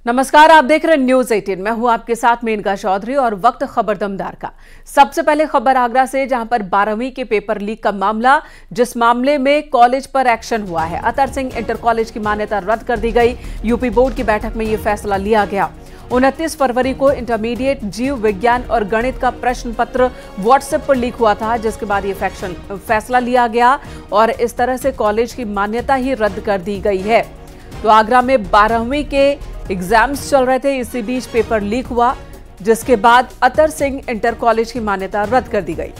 नमस्कार, आप देख रहे हैं न्यूज 18। मैं हूं आपके साथ मेनका चौधरी और वक्त खबर दमदार का। सबसे पहले खबर आगरा से, जहां पर 12वीं के पेपर लीक का मामला, जिस मामले में कॉलेज पर एक्शन हुआ है। अतर सिंह इंटर कॉलेज की मान्यता रद्द कर दी गई। यूपी बोर्ड की बैठक में यह फैसला लिया गया। 29 फरवरी को इंटरमीडिएट जीव विज्ञान और गणित का प्रश्न पत्र व्हाट्सएप पर लीक हुआ था, जिसके बाद ये फैसला लिया गया और इस तरह से कॉलेज की मान्यता ही रद्द कर दी गई है। तो आगरा में 12वीं के एग्जाम्स चल रहे थे, इसी बीच पेपर लीक हुआ, जिसके बाद अतर सिंह इंटर कॉलेज की मान्यता रद्द कर दी गई।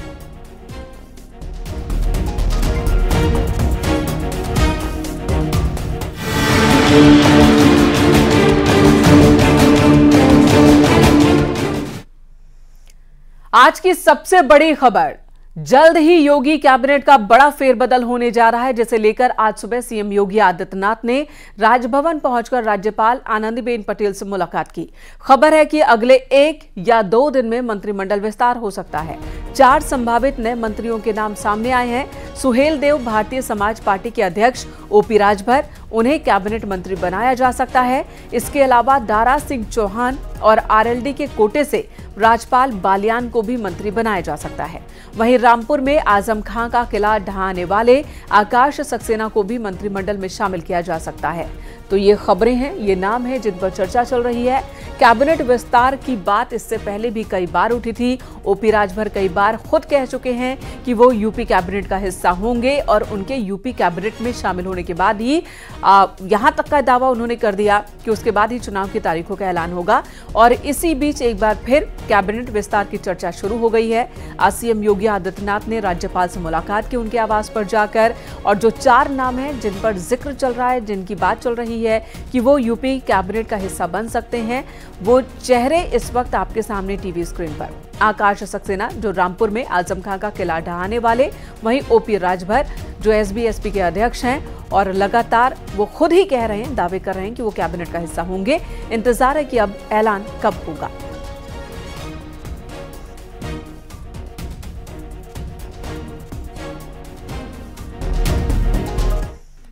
आज की सबसे बड़ी खबर, जल्द ही योगी कैबिनेट का बड़ा फेरबदल होने जा रहा है, जिसे लेकर आज सुबह सीएम योगी आदित्यनाथ ने राजभवन पहुंचकर राज्यपाल आनंदीबेन पटेल से मुलाकात की। खबर है कि अगले 1 या 2 दिन में मंत्रिमंडल विस्तार हो सकता है। 4 संभावित नए मंत्रियों के नाम सामने आए हैं। सुहेल देव भारतीय समाज पार्टी के अध्यक्ष ओपी राजभर, उन्हें कैबिनेट मंत्री बनाया जा सकता है। इसके अलावा दारा सिंह चौहान और आरएलडी के कोटे से राजपाल बालियान को भी मंत्री बनाया जा सकता है। वहीं रामपुर में आजम खां का किला ढहाने वाले आकाश सक्सेना को भी मंत्रिमंडल में शामिल किया जा सकता है। तो ये खबरें हैं, ये नाम है जिन पर चर्चा चल रही है। कैबिनेट विस्तार की बात इससे पहले भी कई बार उठी थी। ओपी राजभर कई बार खुद कह चुके हैं कि वो यूपी कैबिनेट का हिस्सा होंगे और उनके यूपी कैबिनेट में शामिल होने के बाद ही यहां तक का दावा उन्होंने कर दिया कि उसके बाद ही चुनाव की तारीखों का ऐलान होगा। और इसी बीच एक बार फिर कैबिनेट विस्तार की चर्चा शुरू हो गई है। आज सीएम योगी आदित्यनाथ ने राज्यपाल से मुलाकात की उनके आवास पर जाकर, और जो 4 नाम हैं जिन पर जिक्र चल रहा है, जिनकी बात चल रही है कि वो यूपी कैबिनेट का हिस्सा बन सकते हैं, वो चेहरे इस वक्त आपके सामने टीवी स्क्रीन पर। आकाश सक्सेना जो रामपुर में आजम खां का किला ढहाने वाले, वहीं ओपी राजभर जो एसबीएसपी के अध्यक्ष हैं और लगातार वो खुद ही कह रहे हैं, दावे कर रहे हैं कि वो कैबिनेट का हिस्सा होंगे। इंतजार है कि अब ऐलान कब होगा।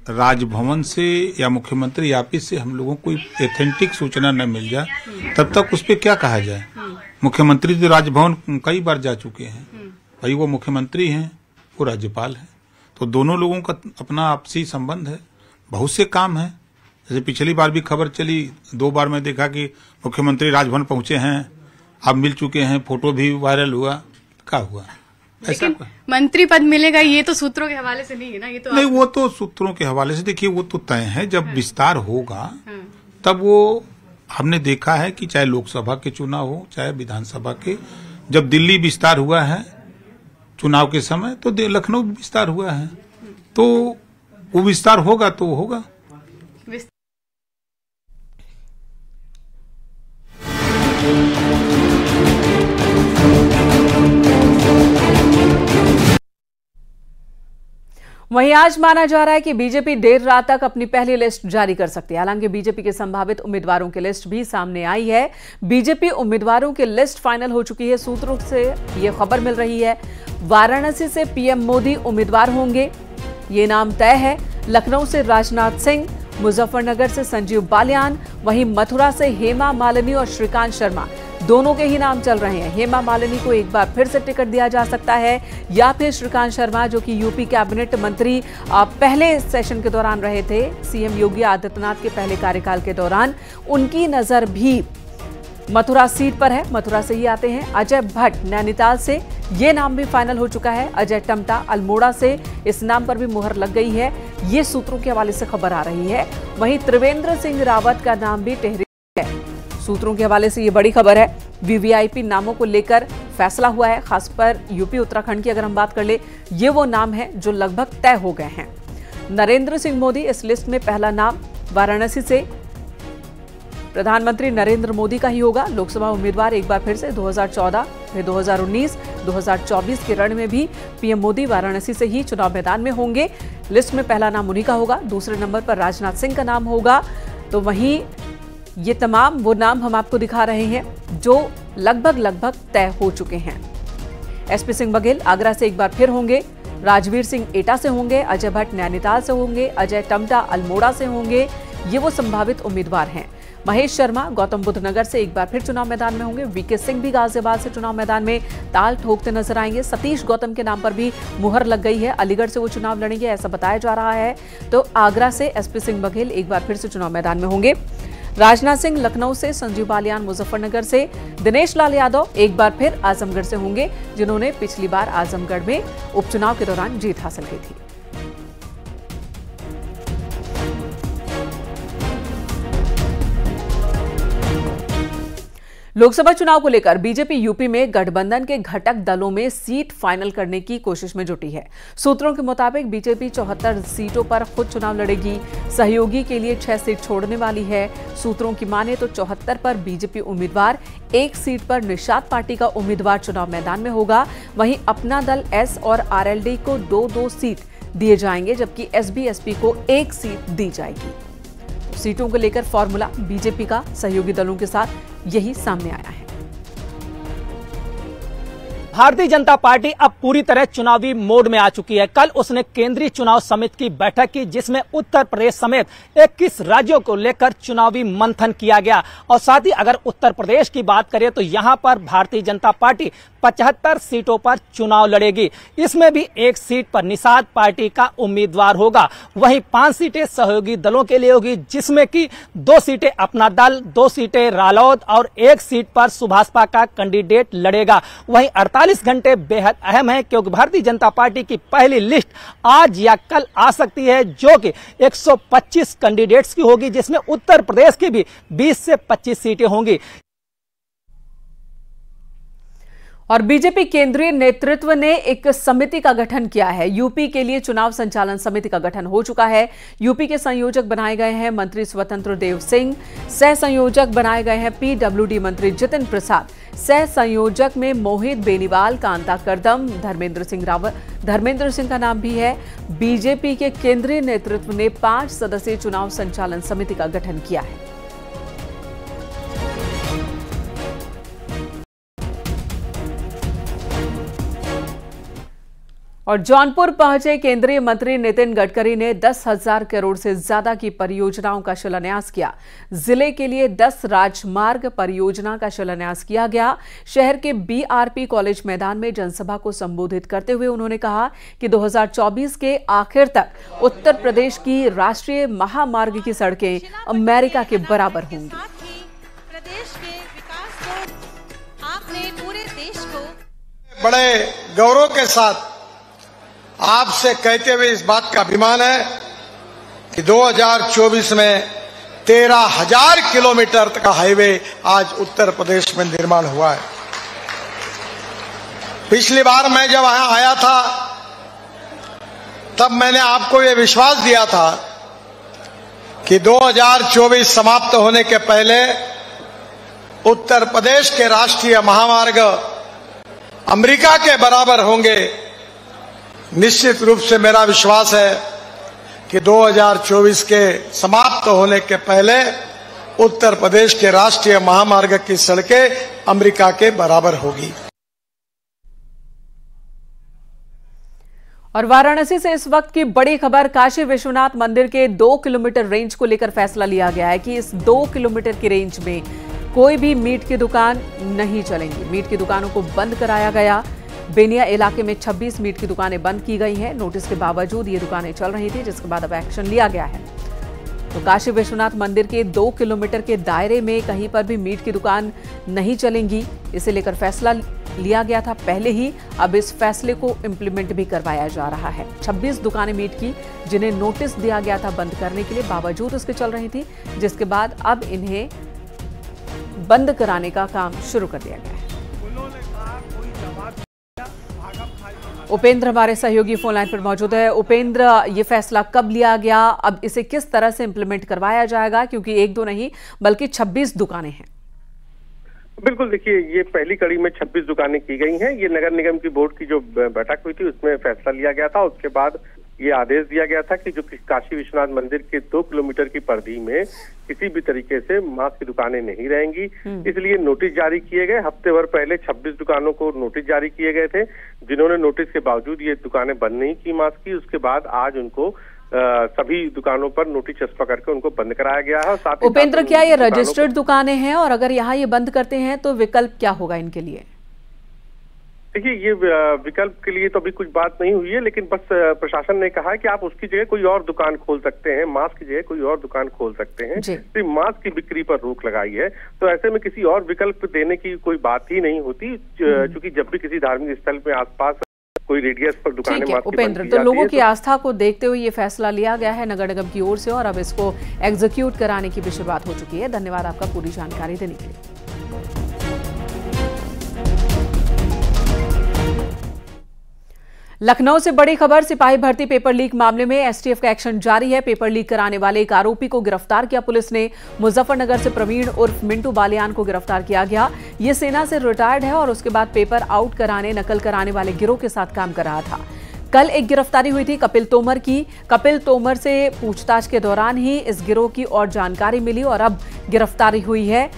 राजभवन से या मुख्यमंत्री ऑफिस से हम लोगों को कोई एथेंटिक सूचना न मिल जाए, तब तक उस पर क्या कहा जाए। मुख्यमंत्री तो राजभवन कई बार जा चुके हैं, भाई वो मुख्यमंत्री हैं, वो राज्यपाल हैं, तो दोनों लोगों का अपना आपसी संबंध है। बहुत से काम है, जैसे पिछली बार भी खबर चली, 2 बार मैं देखा कि मुख्यमंत्री राजभवन पहुंचे हैं, अब मिल चुके हैं, फोटो भी वायरल हुआ। क्या हुआ ऐसा? मंत्री पद मिलेगा, ये तो सूत्रों के हवाले से नहीं है ना, ये तो नहीं, वो तो सूत्रों के हवाले से देखिए, वो तो तय है। जब विस्तार होगा तब वो, हमने देखा है कि चाहे लोकसभा के चुनाव हो चाहे विधानसभा के, जब दिल्ली विस्तार हुआ है चुनाव के समय, तो लखनऊ विस्तार हुआ है, तो वो विस्तार होगा तो होगा। वहीं आज माना जा रहा है कि बीजेपी देर रात तक अपनी पहली लिस्ट जारी कर सकती है। हालांकि बीजेपी के संभावित उम्मीदवारों की लिस्ट भी सामने आई है। बीजेपी उम्मीदवारों की लिस्ट फाइनल हो चुकी है। सूत्रों से यह खबर मिल रही है, वाराणसी से पीएम मोदी उम्मीदवार होंगे, ये नाम तय है। लखनऊ से राजनाथ सिंह, मुजफ्फरनगर से संजीव बालियान, वहीं मथुरा से हेमा मालिनी और श्रीकांत शर्मा, दोनों के ही नाम चल रहे हैं। हेमा मालिनी को एक बार फिर से टिकट दिया जा सकता है, या फिर श्रीकांत शर्मा जो कि यूपी कैबिनेट मंत्री पहले सेशन के दौरान रहे थे, सीएम योगी आदित्यनाथ के पहले कार्यकाल के दौरान, उनकी नजर भी मथुरा सीट पर है। मथुरा से ही आते हैं अजय भट्ट नैनीताल से, ये नाम भी फाइनल हो चुका है। अजय टमटा अल्मोड़ा से, इस नाम पर भी मुहर लग गई है, ये सूत्रों के हवाले से खबर आ रही है। वहीं त्रिवेंद्र सिंह रावत का नाम भी टिहरी है। सूत्रों के हवाले से ये बड़ी खबर है। वीवीआईपी नामों को लेकर फैसला हुआ है, खासकर यूपी उत्तराखंड की अगर हम बात कर ले, ये वो नाम है जो लगभग तय हो गए हैं। नरेंद्र सिंह मोदी इस लिस्ट में पहला नाम, वाराणसी से प्रधानमंत्री नरेंद्र मोदी का ही होगा। लोकसभा उम्मीदवार एक बार फिर से 2014, फिर 2019, 2024 के रण में भी पीएम मोदी वाराणसी से ही चुनाव मैदान में होंगे। लिस्ट में पहला नाम उन्हीं का होगा। दूसरे नंबर पर राजनाथ सिंह का नाम होगा। तो वहीं ये तमाम वो नाम हम आपको दिखा रहे हैं जो लगभग तय हो चुके हैं। एसपी सिंह बघेल आगरा से एक बार फिर होंगे, राजवीर सिंह एटा से होंगे, अजय भट्ट नैनीताल से होंगे, अजय टमटा अल्मोड़ा से होंगे। ये वो संभावित उम्मीदवार हैं। महेश शर्मा गौतम बुद्ध नगर से एक बार फिर चुनाव मैदान में होंगे। वीके सिंह भी गाजियाबाद से चुनाव मैदान में ताल ठोकते नजर आएंगे। सतीश गौतम के नाम पर भी मुहर लग गई है, अलीगढ़ से वो चुनाव लड़ेंगे ऐसा बताया जा रहा है। तो आगरा से एसपी सिंह बघेल एक बार फिर से चुनाव मैदान में होंगे। राजनाथ सिंह लखनऊ से, संजीव बालियान मुजफ्फरनगर से, दिनेश लाल यादव एक बार फिर आजमगढ़ से होंगे, जिन्होंने पिछली बार आजमगढ़ में उपचुनाव के दौरान जीत हासिल की थी। लोकसभा चुनाव को लेकर बीजेपी यूपी में गठबंधन के घटक दलों में सीट फाइनल करने की कोशिश में जुटी है। सूत्रों के मुताबिक बीजेपी 74 सीटों पर खुद चुनाव लड़ेगी, सहयोगी के लिए 6 सीट छोड़ने वाली है। सूत्रों की माने तो 74 पर बीजेपी उम्मीदवार, 1 सीट पर निषाद पार्टी का उम्मीदवार चुनाव मैदान में होगा। वहीं अपना दल एस और आरएलडी को 2-2 सीट दिए जाएंगे, जबकि एसबी-एसपी को 1 सीट दी जाएगी। सीटों को लेकर फॉर्मूला बीजेपी का सहयोगी दलों के साथ यही सामने आया है। भारतीय जनता पार्टी अब पूरी तरह चुनावी मोड में आ चुकी है। कल उसने केंद्रीय चुनाव समिति की बैठक की, जिसमें उत्तर प्रदेश समेत 21 राज्यों को लेकर चुनावी मंथन किया गया। और साथ ही अगर उत्तर प्रदेश की बात करें तो यहां पर भारतीय जनता पार्टी 75 सीटों पर चुनाव लड़ेगी। इसमें भी 1 सीट पर निषाद पार्टी का उम्मीदवार होगा। वहीं 5 सीटें सहयोगी दलों के लिए होगी, जिसमें कि 2 सीटें अपना दल, 2 सीटें रालोद और 1 सीट पर सुभाषपा का कैंडिडेट लड़ेगा। वहीं 48 घंटे बेहद अहम है, क्योंकि भारतीय जनता पार्टी की पहली लिस्ट आज या कल आ सकती है, जो कि 125 कैंडिडेट्स की होगी, जिसमें उत्तर प्रदेश की भी 20 से 25 सीटें होंगी। और बीजेपी केंद्रीय नेतृत्व ने एक समिति का गठन किया है। यूपी के लिए चुनाव संचालन समिति का गठन हो चुका है। यूपी के संयोजक बनाए गए हैं मंत्री स्वतंत्र देव सिंह, सह संयोजक बनाए गए हैं पीडब्ल्यूडी मंत्री जितिन प्रसाद, सह संयोजक में मोहित बेनीवाल, कांता करदम, धर्मेंद्र सिंह का नाम भी है। बीजेपी के केंद्रीय नेतृत्व ने 5 सदस्यीय चुनाव संचालन समिति का गठन किया है। और जौनपुर पहुंचे केंद्रीय मंत्री नितिन गडकरी ने 10,000 करोड़ से ज्यादा की परियोजनाओं का शिलान्यास किया। जिले के लिए 10 राजमार्ग परियोजना का शिलान्यास किया गया। शहर के बीआरपी कॉलेज मैदान में जनसभा को संबोधित करते हुए उन्होंने कहा कि 2024 के आखिर तक उत्तर प्रदेश की राष्ट्रीय महामार्ग की सड़कें अमेरिका के बराबर होंगी। प्रदेश के विकास को आपने पूरे देश को बड़े गौरव के साथ आपसे कहते हुए इस बात का अभिमान है कि 2024 में 13,000 किलोमीटर का हाईवे आज उत्तर प्रदेश में निर्माण हुआ है। पिछली बार मैं जब यहां आया था तब मैंने आपको ये विश्वास दिया था कि 2024 समाप्त होने के पहले उत्तर प्रदेश के राष्ट्रीय महामार्ग अमेरिका के बराबर होंगे। निश्चित रूप से मेरा विश्वास है कि 2024 के समाप्त होने के पहले उत्तर प्रदेश के राष्ट्रीय महामार्ग की सड़कें अमेरिका के बराबर होगी। और वाराणसी से इस वक्त की बड़ी खबर, काशी विश्वनाथ मंदिर के 2 किलोमीटर रेंज को लेकर फैसला लिया गया है कि इस 2 किलोमीटर की रेंज में कोई भी मीट की दुकान नहीं चलेंगी। मीट की दुकानों को बंद कराया गया। बेनिया इलाके में 26 मीट की दुकानें बंद की गई हैं। नोटिस के बावजूद ये दुकानें चल रही थी, जिसके बाद अब एक्शन लिया गया है। तो काशी विश्वनाथ मंदिर के 2 किलोमीटर के दायरे में कहीं पर भी मीट की दुकान नहीं चलेंगी। इसे लेकर फैसला लिया गया था पहले ही, अब इस फैसले को इम्प्लीमेंट भी करवाया जा रहा है। 26 दुकानें मीट की जिन्हें नोटिस दिया गया था बंद करने के लिए, बावजूद उसके चल रही थी, जिसके बाद अब इन्हें बंद कराने का काम शुरू कर दिया गया है। उपेंद्र हमारे सहयोगी फोन लाइन पर मौजूद है। उपेंद्र, ये फैसला कब लिया गया, अब इसे किस तरह से इम्प्लीमेंट करवाया जाएगा, क्योंकि 1-2 नहीं बल्कि 26 दुकानें हैं? बिल्कुल, देखिए ये पहली कड़ी में 26 दुकानें की गई हैं। ये नगर निगम की बोर्ड की जो बैठक हुई थी उसमें फैसला लिया गया था। उसके बाद ये आदेश दिया गया था कि जो काशी विश्वनाथ मंदिर के 2 किलोमीटर की परिधि में किसी भी तरीके से मांस की दुकानें नहीं रहेंगी। इसलिए नोटिस जारी किए गए। हफ्ते भर पहले 26 दुकानों को नोटिस जारी किए गए थे, जिन्होंने नोटिस के बावजूद ये दुकानें बंद नहीं की मांस की। उसके बाद आज उनको सभी दुकानों पर नोटिस चस्पा करके उनको बंद कराया गया है। और साथ ही उपेंद्र, क्या ये रजिस्टर्ड दुकानें हैं और अगर यहाँ ये बंद करते हैं तो विकल्प क्या होगा इनके लिए? देखिए, ये विकल्प के लिए तो अभी कुछ बात नहीं हुई है, लेकिन बस प्रशासन ने कहा है कि आप उसकी जगह कोई और दुकान खोल सकते हैं, मास्क की जगह कोई और दुकान खोल सकते हैं। तो मास्क की बिक्री पर रोक लगाई है, तो ऐसे में किसी और विकल्प देने की कोई बात ही नहीं होती, क्योंकि जब भी किसी धार्मिक स्थल में आसपास कोई रेडियस पर दुकानें मास्क की उपेंद्र, तो लोगों की आस्था को देखते हुए ये फैसला लिया गया है नगर निगम की ओर से और अब इसको एग्जीक्यूट कराने की भी शुरुआत हो चुकी है। धन्यवाद आपका पूरी जानकारी देने के लिए। लखनऊ से बड़ी खबर, सिपाही भर्ती पेपर लीक मामले में एसटीएफ का एक्शन जारी है। पेपर लीक कराने वाले एक आरोपी को गिरफ्तार किया पुलिस ने। मुजफ्फरनगर से प्रवीण उर्फ मिंटू बालियान को गिरफ्तार किया गया। ये सेना से रिटायर्ड है और उसके बाद पेपर आउट कराने, नकल कराने वाले गिरोह के साथ काम कर रहा था। कल एक गिरफ्तारी हुई थी कपिल तोमर की। कपिल तोमर से पूछताछ के दौरान ही इस गिरोह की और जानकारी मिली और अब गिरफ्तारी हुई है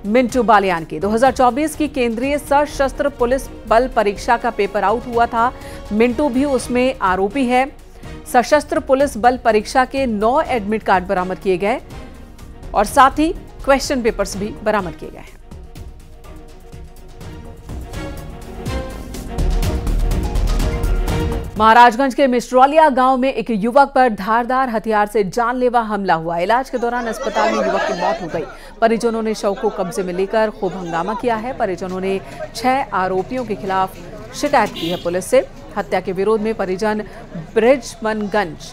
मिंटू बालियान की। 2024 की केंद्रीय सशस्त्र पुलिस बल परीक्षा का पेपर आउट हुआ था। मिंटू भी उसमें आरोपी है। सशस्त्र पुलिस बल परीक्षा के 9 एडमिट कार्ड बरामद किए गए और साथ ही क्वेश्चन पेपर्स भी बरामद किए गए हैं। महाराजगंज के मिश्रौलिया गांव में एक युवक पर धारदार हथियार से जानलेवा हमला हुआ। इलाज के दौरान अस्पताल में युवक की मौत हो गई। परिजनों ने शव को कब्जे में लेकर खूब हंगामा किया है। परिजनों ने 6 आरोपियों के खिलाफ शिकायत की है पुलिस से। हत्या के विरोध में परिजन ब्रिजमनगंज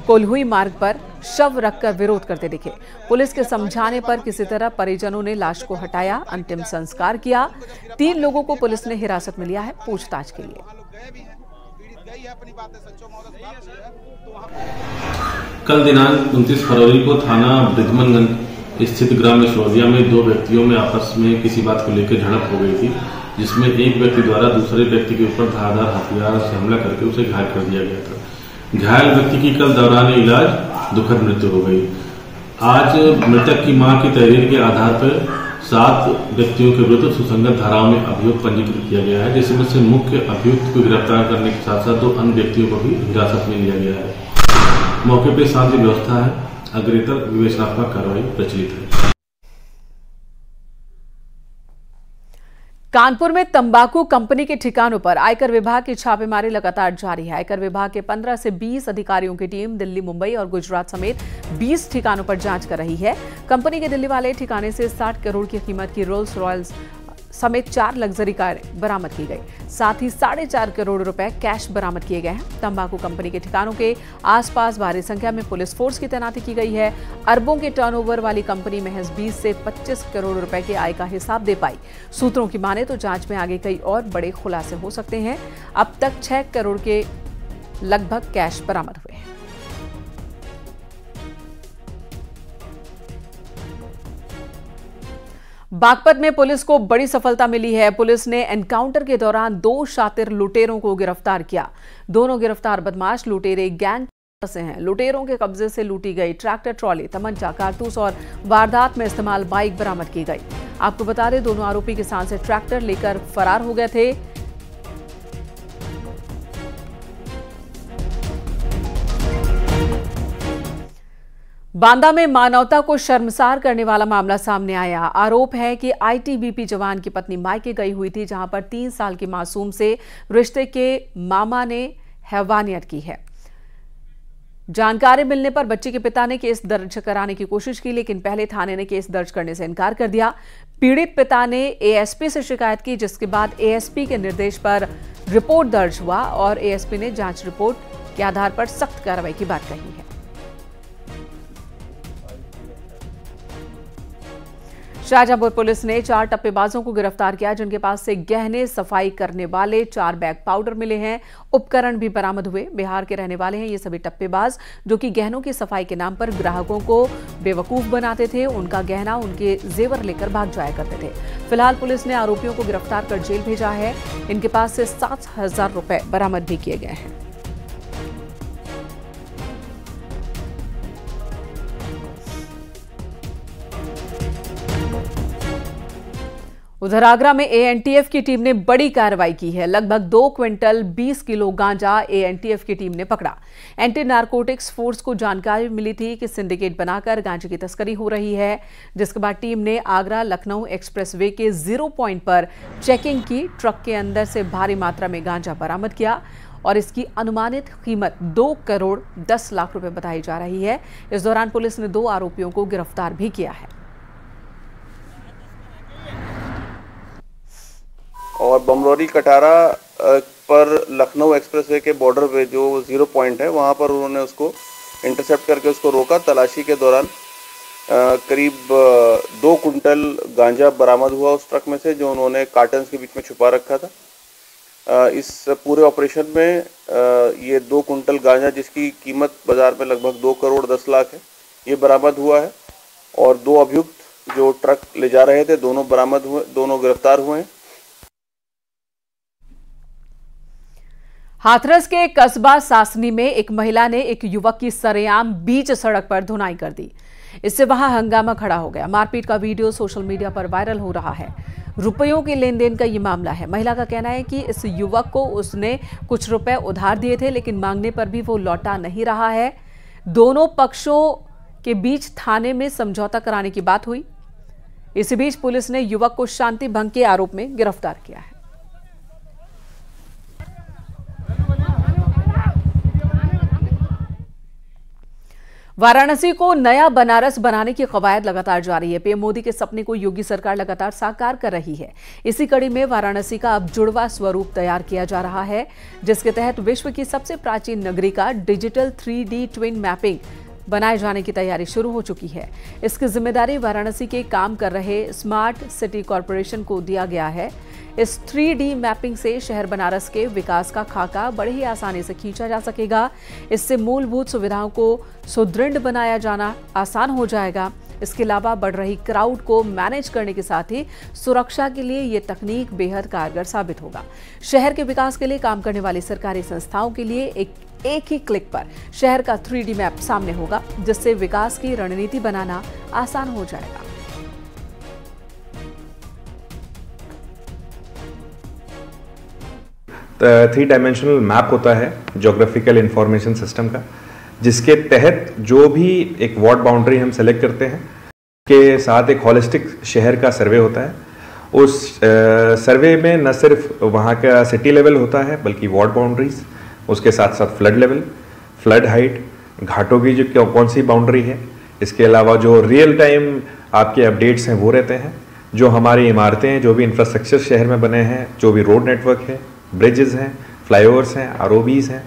कोल्हुई मार्ग पर शव रखकर विरोध करते दिखे। पुलिस के समझाने पर किसी तरह परिजनों ने लाश को हटाया, अंतिम संस्कार किया। 3 लोगों को पुलिस ने हिरासत में लिया है पूछताछ के लिए। कल दिनांक 29 फरवरी को थाना ब्रिजमनगंज स्थित ग्राम मिश्रौलिया में 2 व्यक्तियों में आपस में किसी बात को लेकर झड़प हो गई थी, जिसमें एक व्यक्ति द्वारा दूसरे व्यक्ति के ऊपर धारदार हथियार से हमला करके उसे घायल कर दिया गया था। घायल व्यक्ति की कल दौरान इलाज दुखद मृत्यु हो गई। आज मृतक की मां की तहरीर के आधार पर 7 व्यक्तियों के विरुद्ध सुसंगत धाराओं में अभियोग पंजीकृत किया गया है, जिसमें से मुख्य अभियुक्त को गिरफ्तार करने के साथ साथ 2 अन्य व्यक्तियों को भी हिरासत में लिया गया है। मौके पर शांति व्यवस्था है, अग्रेतर विवेचनात्मक कार्रवाई प्रचलित है। कानपुर में तंबाकू कंपनी के ठिकानों पर आयकर विभाग की छापेमारी लगातार जारी है। आयकर विभाग के 15 से 20 अधिकारियों की टीम दिल्ली, मुंबई और गुजरात समेत 20 ठिकानों पर जांच कर रही है। कंपनी के दिल्ली वाले ठिकाने से 60 करोड़ की कीमत की रोल्स रॉयल्स समेत 4 लग्जरी कारें बरामद की गई। साथ ही 4.5 करोड़ रुपए कैश बरामद किए गए हैं। तंबाकू कंपनी के ठिकानों के आसपास भारी संख्या में पुलिस फोर्स की तैनाती की गई है। अरबों के टर्नओवर वाली कंपनी महज 20 से 25 करोड़ रुपए के आय का हिसाब दे पाई। सूत्रों की माने तो जांच में आगे कई और बड़े खुलासे हो सकते हैं। अब तक 6 करोड़ के लगभग कैश बरामद हुए हैं। बागपत में पुलिस को बड़ी सफलता मिली है। पुलिस ने एनकाउंटर के दौरान 2 शातिर लुटेरों को गिरफ्तार किया। दोनों गिरफ्तार बदमाश लुटेरे गैंग से हैं। लुटेरों के कब्जे से लूटी गई ट्रैक्टर ट्रॉली, तमंचा, कारतूस और वारदात में इस्तेमाल बाइक बरामद की गई। आपको बता दें, दोनों आरोपी किसान से ट्रैक्टर लेकर फरार हो गए थे। बांदा में मानवता को शर्मसार करने वाला मामला सामने आया। आरोप है कि आईटीबीपी जवान की पत्नी मायके गई हुई थी, जहां पर 3 साल की मासूम से रिश्ते के मामा ने हैवानियत की है। जानकारी मिलने पर बच्चे के पिता ने केस दर्ज कराने की कोशिश की, लेकिन पहले थाने ने केस दर्ज करने से इनकार कर दिया। पीड़ित पिता ने एएसपी से शिकायत की, जिसके बाद एएसपी के निर्देश पर रिपोर्ट दर्ज हुआ और एएसपी ने जांच रिपोर्ट के आधार पर सख्त कार्रवाई की बात कही है। शाहजहांपुर पुलिस ने 4 टप्पेबाजों को गिरफ्तार किया, जिनके पास से गहने सफाई करने वाले 4 बैग पाउडर मिले हैं। उपकरण भी बरामद हुए। बिहार के रहने वाले हैं ये सभी टप्पेबाज, जो कि गहनों की सफाई के नाम पर ग्राहकों को बेवकूफ बनाते थे। उनका गहना, उनके जेवर लेकर भाग जाया करते थे। फिलहाल पुलिस ने आरोपियों को गिरफ्तार कर जेल भेजा है। इनके पास से 7,000 रुपए बरामद भी किए गए हैं। उधर आगरा में एएनटीएफ की टीम ने बड़ी कार्रवाई की है। लगभग 2 क्विंटल 20 किलो गांजा एएनटीएफ की टीम ने पकड़ा। एंटी नारकोटिक्स फोर्स को जानकारी मिली थी कि सिंडिकेट बनाकर गांजे की तस्करी हो रही है, जिसके बाद टीम ने आगरा लखनऊ एक्सप्रेसवे के 0 पॉइंट पर चेकिंग की। ट्रक के अंदर से भारी मात्रा में गांजा बरामद किया और इसकी अनुमानित कीमत 2 करोड़ 10 लाख रुपए बताई जा रही है। इस दौरान पुलिस ने 2 आरोपियों को गिरफ्तार भी किया है। और बमरौली कटारा पर लखनऊ एक्सप्रेसवे के बॉर्डर पे जो 0 पॉइंट है वहाँ पर उन्होंने उसको इंटरसेप्ट करके उसको रोका। तलाशी के दौरान करीब 2 कुंटल गांजा बरामद हुआ उस ट्रक में से, जो उन्होंने कार्टन्स के बीच में छुपा रखा था। इस पूरे ऑपरेशन में ये 2 कुंटल गांजा, जिसकी कीमत बाजार में लगभग 2 करोड़ 10 लाख है, ये बरामद हुआ है। और 2 अभियुक्त जो ट्रक ले जा रहे थे, दोनों बरामद हुए, दोनों गिरफ्तार हुए हैं। हाथरस के कस्बा सासनी में एक महिला ने एक युवक की सरेआम बीच सड़क पर धुनाई कर दी। इससे वहां हंगामा खड़ा हो गया। मारपीट का वीडियो सोशल मीडिया पर वायरल हो रहा है। रुपयों के लेन देन का ये मामला है। महिला का कहना है कि इस युवक को उसने कुछ रुपए उधार दिए थे, लेकिन मांगने पर भी वो लौटा नहीं रहा है। दोनों पक्षों के बीच थाने में समझौता कराने की बात हुई। इसी बीच पुलिस ने युवक को शांति भंग के आरोप में गिरफ्तार किया है। वाराणसी को नया बनारस बनाने की कवायद लगातार जारी है। पीएम मोदी के सपने को योगी सरकार लगातार साकार कर रही है। इसी कड़ी में वाराणसी का अब जुड़वा स्वरूप तैयार किया जा रहा है, जिसके तहत विश्व की सबसे प्राचीन नगरी का डिजिटल 3D ट्विन मैपिंग बनाए जाने की तैयारी शुरू हो चुकी है। इसकी जिम्मेदारी वाराणसी के काम कर रहे स्मार्ट सिटी कॉरपोरेशन को दिया गया है। इस 3D मैपिंग से शहर बनारस के विकास का खाका बड़े ही आसानी से खींचा जा सकेगा। इससे मूलभूत सुविधाओं को सुदृढ़ बनाया जाना आसान हो जाएगा। इसके अलावा बढ़ रही क्राउड को मैनेज करने के साथ ही सुरक्षा के लिए ये तकनीक बेहद कारगर साबित होगा। शहर के विकास के लिए काम करने वाली सरकारी संस्थाओं के लिए एक ही क्लिक पर शहर का 3D मैप सामने होगा, जिससे विकास की रणनीति बनाना आसान हो जाएगा। थ्री डायमेंशनल मैप होता है ज्योग्राफिकल इंफॉर्मेशन सिस्टम का, जिसके तहत जो भी एक वार्ड बाउंड्री हम सेलेक्ट करते हैं के साथ एक हॉलिस्टिक शहर का सर्वे होता है। उस सर्वे में न सिर्फ वहाँ का सिटी लेवल होता है, बल्कि वार्ड बाउंड्रीज, उसके साथ साथ फ्लड लेवल, फ्लड हाइट, घाटों की जो कौन सी बाउंड्री है, इसके अलावा जो रियल टाइम आपके अपडेट्स हैं वो रहते हैं। जो हमारी इमारतें हैं, जो भी इंफ्रास्ट्रक्चर शहर में बने हैं, जो भी रोड नेटवर्क है, ब्रिजेस हैं, फ्लाईओवर्स हैं, आरओबीज हैं।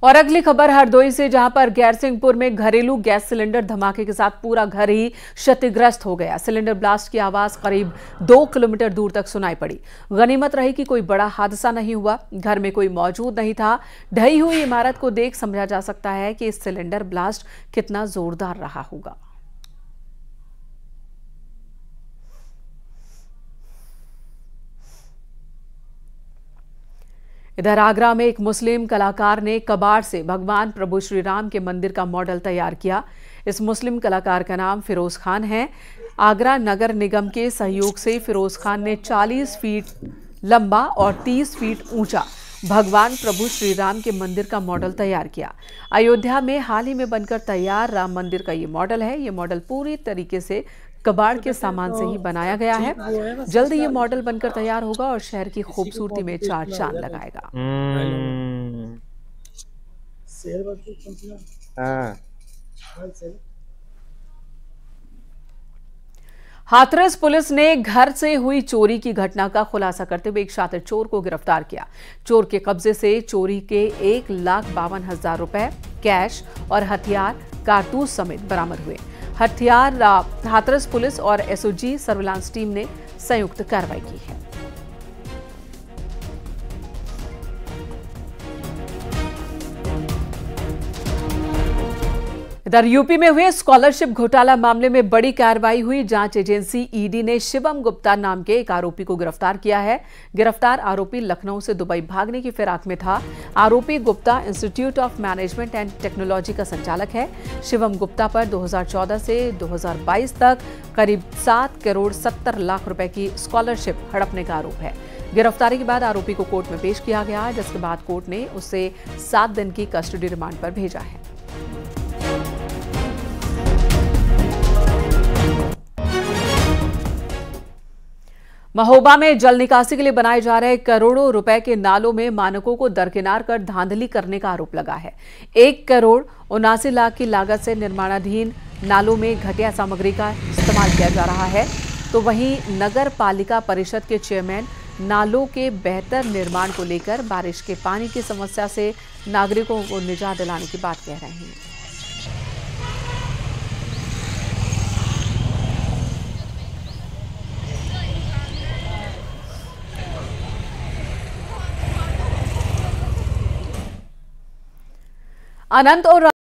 और अगली खबर हरदोई से, जहां पर गैरसिंहपुर में घरेलू गैस सिलेंडर धमाके के साथ पूरा घर ही क्षतिग्रस्त हो गया। सिलेंडर ब्लास्ट की आवाज करीब 2 किलोमीटर दूर तक सुनाई पड़ी। गनीमत रही कि कोई बड़ा हादसा नहीं हुआ, घर में कोई मौजूद नहीं था। ढही हुई इमारत को देख समझा जा सकता है कि इस सिलेंडर ब्लास्ट कितना जोरदार रहा होगा। इधर आगरा में एक मुस्लिम कलाकार ने कबाड़ से भगवान प्रभु श्री राम के मंदिर का मॉडल तैयार किया। इस मुस्लिम कलाकार का नाम फिरोज खान है। आगरा नगर निगम के सहयोग से फिरोज खान ने 40 फीट लंबा और 30 फीट ऊंचा भगवान प्रभु श्री राम के मंदिर का मॉडल तैयार किया। अयोध्या में हाल ही में बनकर तैयार राम मंदिर का ये मॉडल है। ये मॉडल पूरी तरीके से कबाड़ के सामान से ही बनाया गया है। जल्द ये मॉडल बनकर तैयार होगा और शहर की खूबसूरती में 4 चांद लगाएगा। हाथरस पुलिस ने घर से हुई चोरी की घटना का खुलासा करते हुए एक शातिर चोर को गिरफ्तार किया। चोर के कब्जे से चोरी के 1,52,000 रुपए, कैश और हथियार, कारतूस समेत बरामद हुए। हथियार हाथरस पुलिस और एसओजी सर्विलांस टीम ने संयुक्त कार्रवाई की है। इधर यूपी में हुए स्कॉलरशिप घोटाला मामले में बड़ी कार्रवाई हुई। जांच एजेंसी ईडी ने शिवम गुप्ता नाम के एक आरोपी को गिरफ्तार किया है। गिरफ्तार आरोपी लखनऊ से दुबई भागने की फिराक में था। आरोपी Gupta institute of management and technology का संचालक है। शिवम गुप्ता पर 2014 से 2022 तक करीब 7 करोड़ 70 लाख रुपए की स्कॉलरशिप हड़पने का आरोप है। गिरफ्तारी के बाद आरोपी को कोर्ट में पेश किया गया, जिसके बाद कोर्ट ने उसे 7 दिन की कस्टडी रिमांड पर भेजा है। महोबा में जल निकासी के लिए बनाए जा रहे करोड़ों रुपए के नालों में मानकों को दरकिनार कर धांधली करने का आरोप लगा है। 1 करोड़ 79 लाख की लागत से निर्माणाधीन नालों में घटिया सामग्री का इस्तेमाल किया जा रहा है, तो वहीं नगर पालिका परिषद के चेयरमैन नालों के बेहतर निर्माण को लेकर बारिश के पानी की समस्या से नागरिकों को निजात दिलाने की बात कह रहे हैं। अनंत और